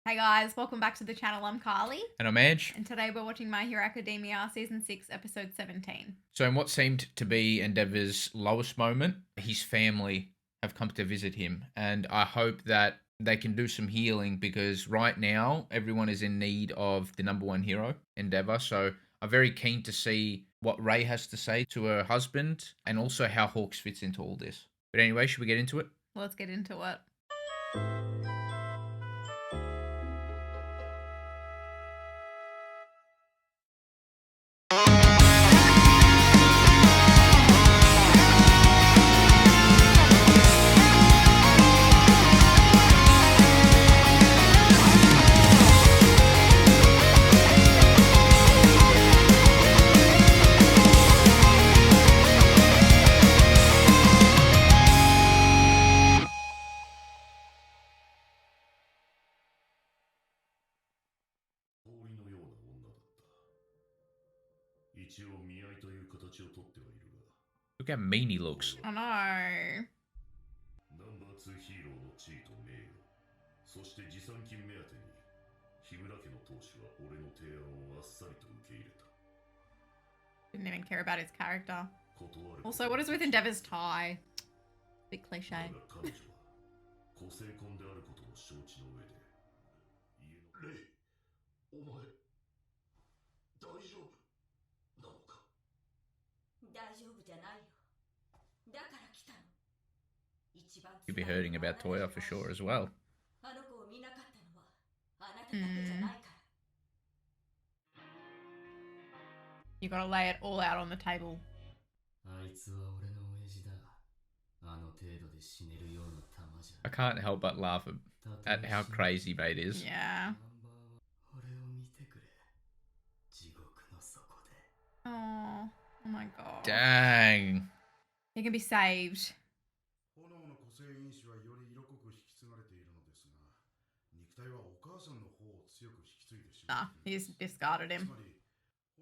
Hey guys, welcome back to the channel. I'm Carly. And I'm Ange. And today we're watching My Hero Academia Season 6, Episode 17. So in what seemed to be Endeavor's lowest moment, his family have come to visit him. And I hope that they can do some healing because right now everyone is in need of the number one hero, Endeavor. So I'm very keen to see what Ray has to say to her husband and also how Hawks fits into all this. But anyway, should we get into it? Let's get into it. Look how mean he looks. I know. Didn't even care about his character. Also, what is with Endeavor's tie? Bit cliche. You'd be hurting about Toya for sure as well. You gotta lay it all out on the table. I can't help but laugh at how crazy Mate is. Yeah. Oh my god. Dang. He can be saved. Nah, he's discarded him.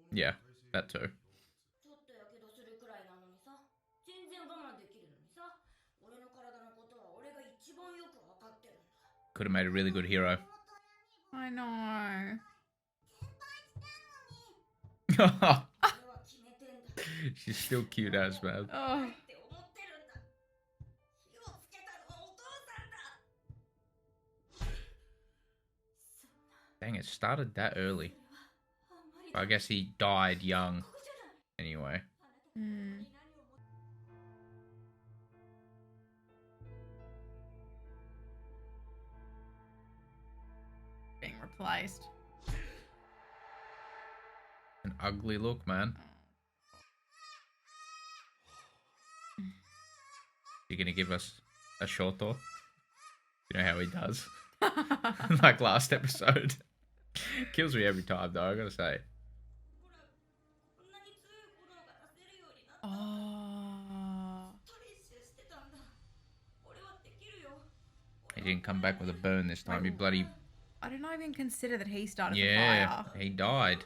Yeah, that too. Could have made a really good hero. I know. She's still cute as man. Oh. Dang, it started that early. I guess he died young. Anyway. Being replaced. An ugly look, man. You're gonna give us a short though? You know how he does? Like last episode. Kills me every time though, I gotta say. Oh. He didn't come back with a burn this time. He bloody... I didn't even consider that he started the fire. Yeah, he died.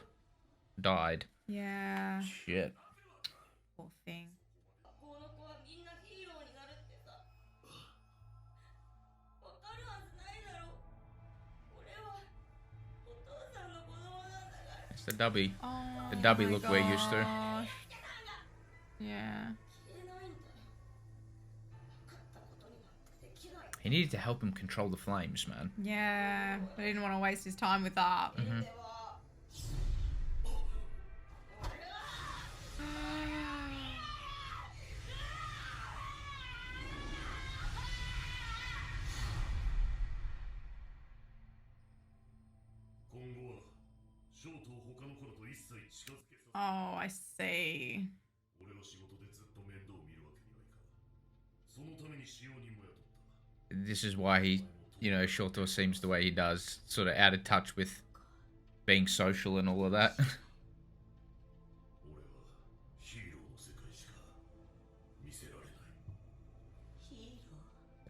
Yeah. Shit. Poor thing. It's the dubby. Oh, the dubby look we're used to. Yeah. He needed to help him control the flames, man. Yeah. I didn't want to waste his time with that. Oh, I see. This is why he, Shoto seems the way he does. Sort of out of touch with being social and all of that.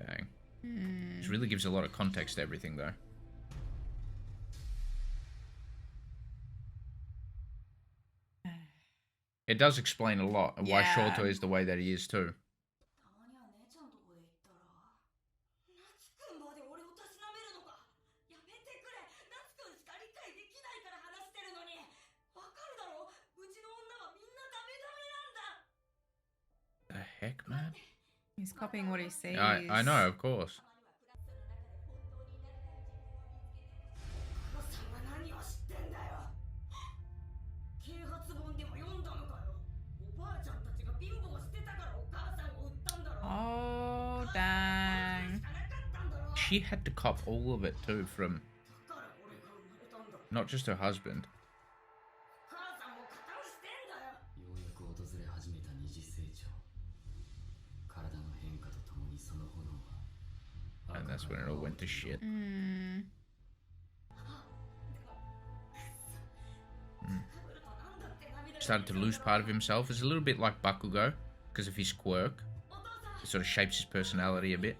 Dang. This really gives a lot of context to everything, though. It does explain a lot of why Shoto is the way that he is, too. heck, man? He's copying what he sees. I know, of course. Oh, dang. She had to cop all of it too from not just her husband. And that's when it all went to shit. Started to lose part of himself. It's a little bit like Bakugo because of his quirk. It sort of shapes his personality a bit.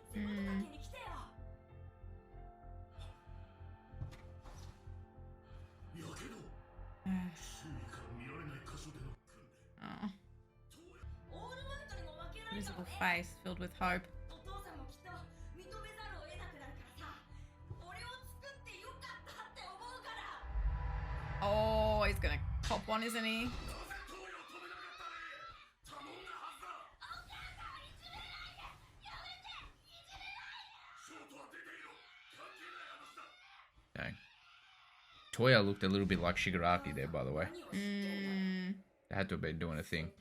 Oh. Visible face filled with hope. Oh, he's gonna cop one, isn't he? Dang. Toya looked a little bit like Shigaraki there, by the way. They had to have been doing a thing.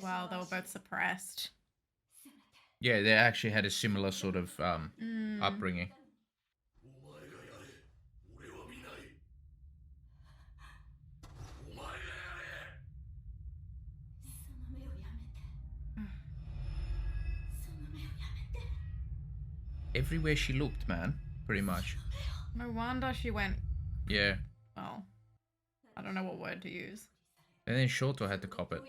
Wow, they were both suppressed. Yeah, they actually had a similar sort of upbringing. Everywhere she looked, man, pretty much. No wonder she went... Yeah. Well, I don't know what word to use. And then Shoto had to cop it.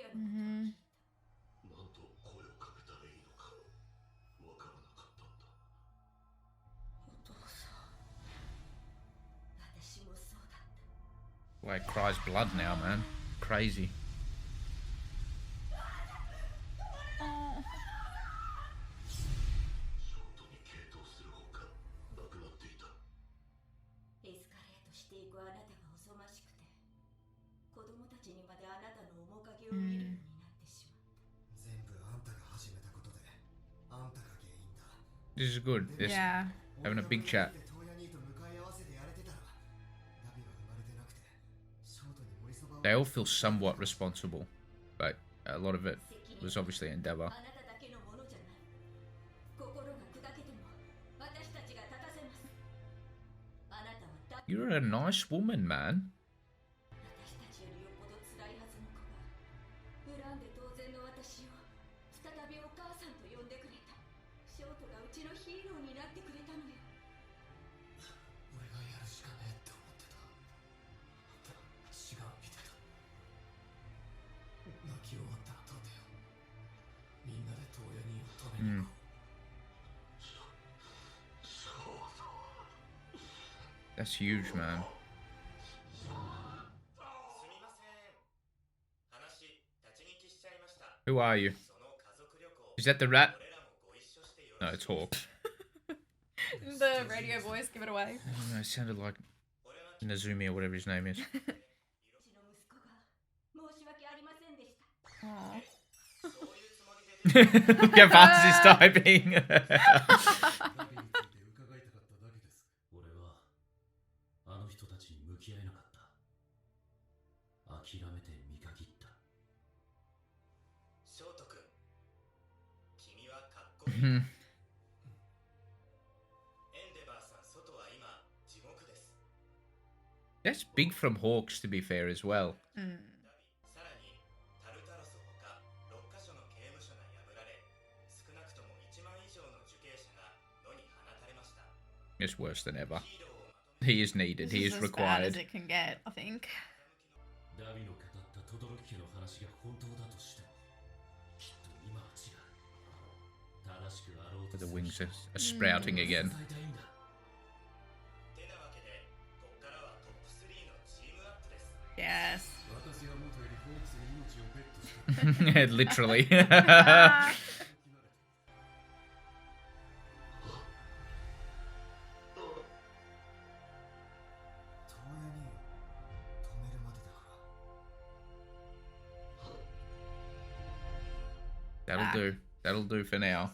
Like, cries blood now, man. Crazy. Oh. This is good. This, Yeah. having a big chat. They all feel somewhat responsible, but a lot of it was obviously Endeavor. You're a nice woman, man. That's huge, man. Who are you? Is that the rat? No, it's Hawk. The radio voice, give it away. No, it sounded like Nazumi or whatever his name is. Aww. Look how fast he's typing. That's big from Hawks, to be fair, as well. It's worse than ever. He is needed. He is required. As bad as it can get, I think. The wings are sprouting again. Yes. Literally. That'll back. do. That'll do for now.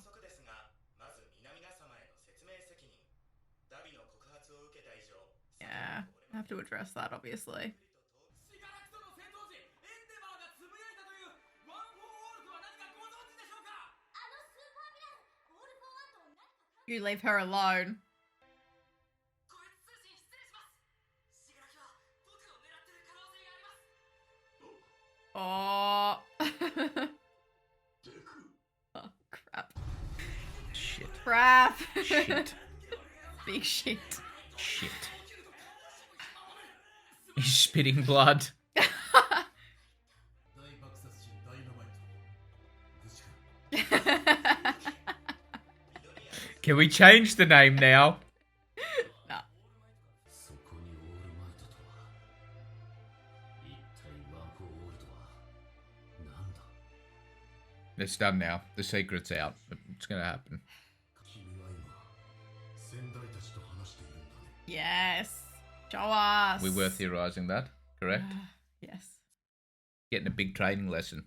Yeah, I have to address that, obviously. You leave her alone. Oh. Oh, crap. Shit. Crap. Shit. Big shit. Shit. He's spitting blood. Can we change the name now? No. It's done now. The secret's out. It's gonna happen. Yes. Show us. We were theorizing that, correct? Yes. Getting a big training lesson.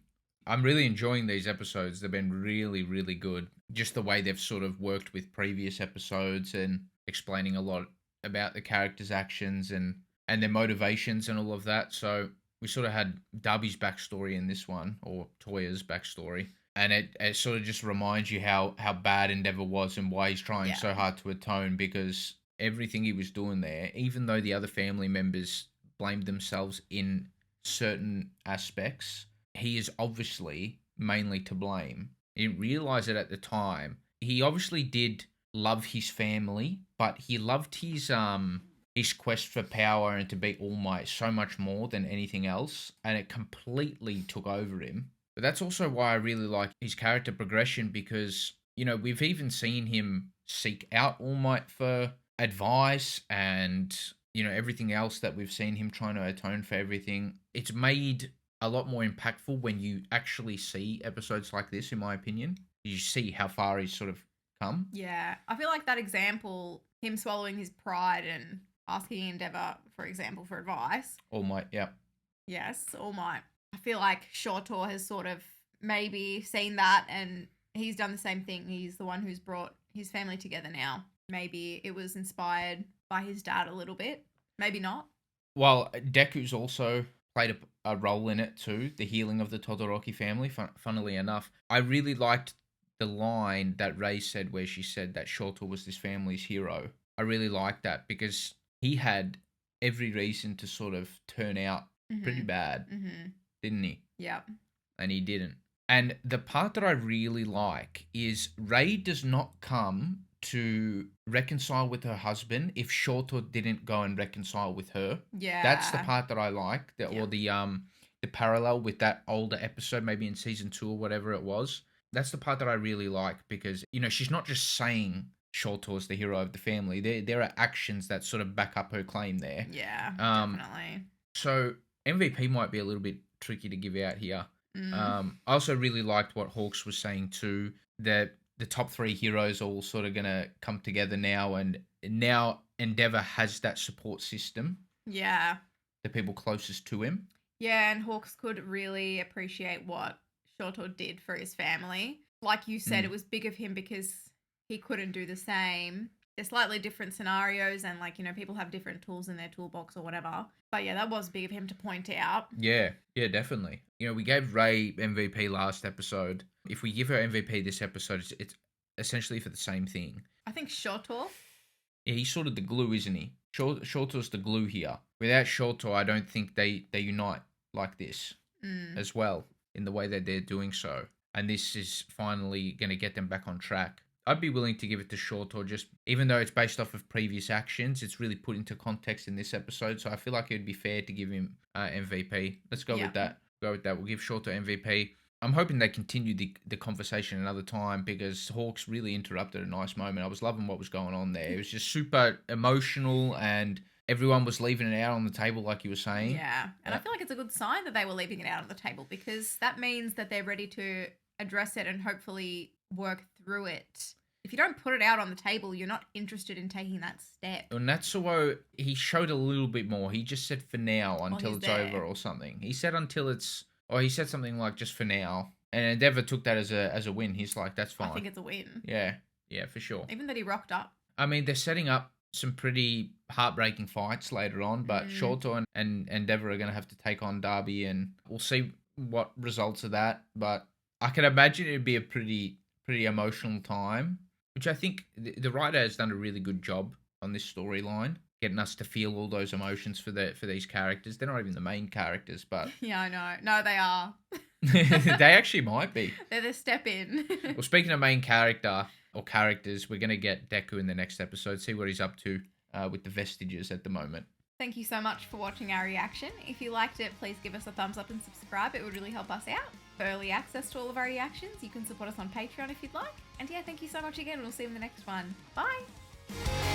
I'm really enjoying these episodes. They've been really, really good. Just the way they've sort of worked with previous episodes and explaining a lot about the characters' actions and their motivations and all of that. So we sort of had Darby's backstory in this one, or Toya's backstory. And it sort of just reminds you how bad Endeavor was and why he's trying so hard to atone, because everything he was doing there, even though the other family members blamed themselves in certain aspects, he is obviously mainly to blame. He didn't realize it at the time. He obviously did love his family, but he loved his quest for power and to be All Might so much more than anything else, and it completely took over him. But that's also why I really like his character progression, because, you know, we've even seen him seek out All Might for advice and, you know, everything else that we've seen him trying to atone for everything. It's made a lot more impactful when you actually see episodes like this, in my opinion. You see how far he's sort of come. Yeah. I feel like that example, him swallowing his pride and asking Endeavor, for example, for advice. All Might, yeah. Yes, All Might. I feel like Shotor has sort of maybe seen that and he's done the same thing. He's the one who's brought his family together now. Maybe it was inspired by his dad a little bit. Maybe not. Well, Deku's also played a role in it too, the healing of the Todoroki family, funnily enough. I really liked the line that Rei said where she said that Shoto was this family's hero. I really liked that because he had every reason to sort of turn out pretty bad, didn't he? Yeah. And he didn't. And the part that I really like is Rei does not come to reconcile with her husband if Shoto didn't go and reconcile with her. Yeah. That's the part that I like. Or the parallel with that older episode, maybe in season 2 or whatever it was. That's the part that I really like because, you know, she's not just saying Shoto is the hero of the family. There are actions that sort of back up her claim there. Yeah, definitely. So MVP might be a little bit tricky to give out here. I also really liked what Hawks was saying too, that the top 3 heroes are all sort of going to come together now, and now Endeavor has that support system. Yeah. The people closest to him. Yeah, and Hawks could really appreciate what Shoto did for his family. Like you said, it was big of him because he couldn't do the same. They're slightly different scenarios and, like, you know, people have different tools in their toolbox or whatever. But yeah, that was big of him to point out. Yeah, definitely. You know, we gave Rei MVP last episode. If we give her MVP this episode, it's essentially for the same thing. I think Shoto. Yeah, he's sort of the glue, isn't he? Shoto's the glue here. Without Shoto, I don't think they unite like this as well in the way that they're doing so. And this is finally going to get them back on track. I'd be willing to give it to Shoto, just even though it's based off of previous actions, it's really put into context in this episode. So I feel like it would be fair to give him MVP. Let's go with that. We'll give Shoto MVP. I'm hoping they continue the conversation another time because Hawks really interrupted a nice moment. I was loving what was going on there. It was just super emotional and everyone was leaving it out on the table like you were saying. Yeah, and I feel like it's a good sign that they were leaving it out on the table because that means that they're ready to address it and hopefully work through it. If you don't put it out on the table, you're not interested in taking that step. And Natsuo, he showed a little bit more. He just said for now until it's there. over or something. He said until it's... Or he said something like just for now. And Endeavor took that as a win. He's like, that's fine. I think it's a win. Yeah, for sure. Even that he rocked up. I mean, they're setting up some pretty heartbreaking fights later on, but Shorto and Endeavor are going to have to take on Darby, and we'll see what results of that. But I can imagine it'd be a pretty emotional time, which I think the writer has done a really good job on this storyline, getting us to feel all those emotions for these characters. They're not even the main characters, but yeah, I know. No, they are. they actually might be. They're the step in. Well, speaking of main character or characters, we're going to get Deku in the next episode, see what he's up to with the vestiges at the moment. Thank you so much for watching our reaction. If you liked it, please give us a thumbs up and subscribe. It would really help us out. For early access to all of our reactions, you can support us on Patreon if you'd like. And yeah, thank you so much again. We'll see you in the next one. Bye!